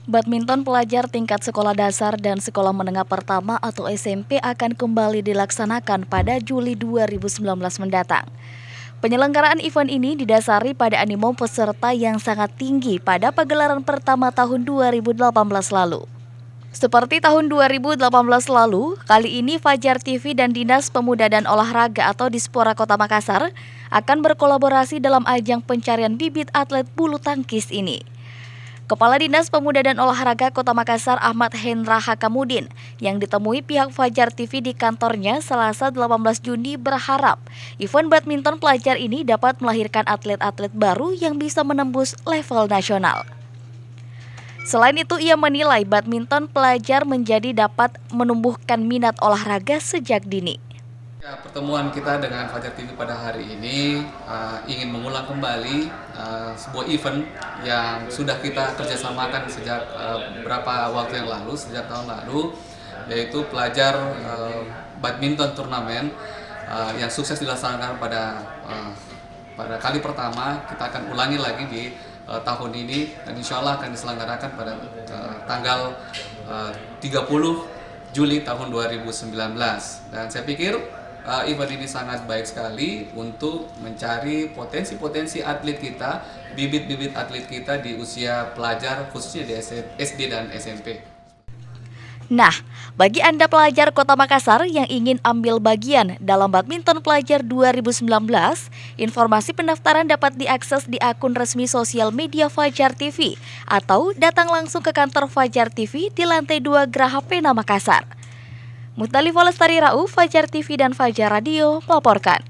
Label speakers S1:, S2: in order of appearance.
S1: Badminton pelajar tingkat sekolah dasar dan sekolah menengah pertama atau SMP akan kembali dilaksanakan pada Juli 2019 mendatang. Penyelenggaraan event ini didasari pada animo peserta yang sangat tinggi pada pagelaran pertama tahun 2018 lalu. Seperti tahun 2018 lalu, kali ini Fajar TV dan Dinas Pemuda dan Olahraga atau Dispora Kota Makassar akan berkolaborasi dalam ajang pencarian bibit atlet bulu tangkis ini. Kepala Dinas Pemuda dan Olahraga Kota Makassar Ahmad Hendra Hakamudin yang ditemui pihak Fajar TV di kantornya Selasa 18 Juni berharap event badminton pelajar ini dapat melahirkan atlet-atlet baru yang bisa menembus level nasional. Selain itu, ia menilai badminton pelajar menjadi dapat menumbuhkan minat olahraga sejak dini.
S2: Ya, pertemuan kita dengan Fajar TV pada hari ini ingin mengulang kembali sebuah event yang sudah kita kerjasamakan sejak beberapa waktu yang lalu, sejak tahun lalu, yaitu pelajar badminton turnamen yang sukses dilaksanakan pada kali pertama. Kita akan ulangi lagi di tahun ini dan insya Allah akan diselenggarakan pada tanggal 30 Juli tahun 2019. Dan saya pikir event ini sangat baik sekali untuk mencari potensi-potensi atlet kita, bibit-bibit atlet kita di usia pelajar, khususnya di SD dan SMP.
S1: Nah, bagi Anda pelajar Kota Makassar yang ingin ambil bagian dalam Badminton Pelajar 2019, informasi pendaftaran dapat diakses di akun resmi sosial media Fajar TV atau datang langsung ke kantor Fajar TV di lantai 2 Geraha Pena Makassar. Muzdalifah Lestari Rauf, Fajar TV dan Fajar Radio melaporkan.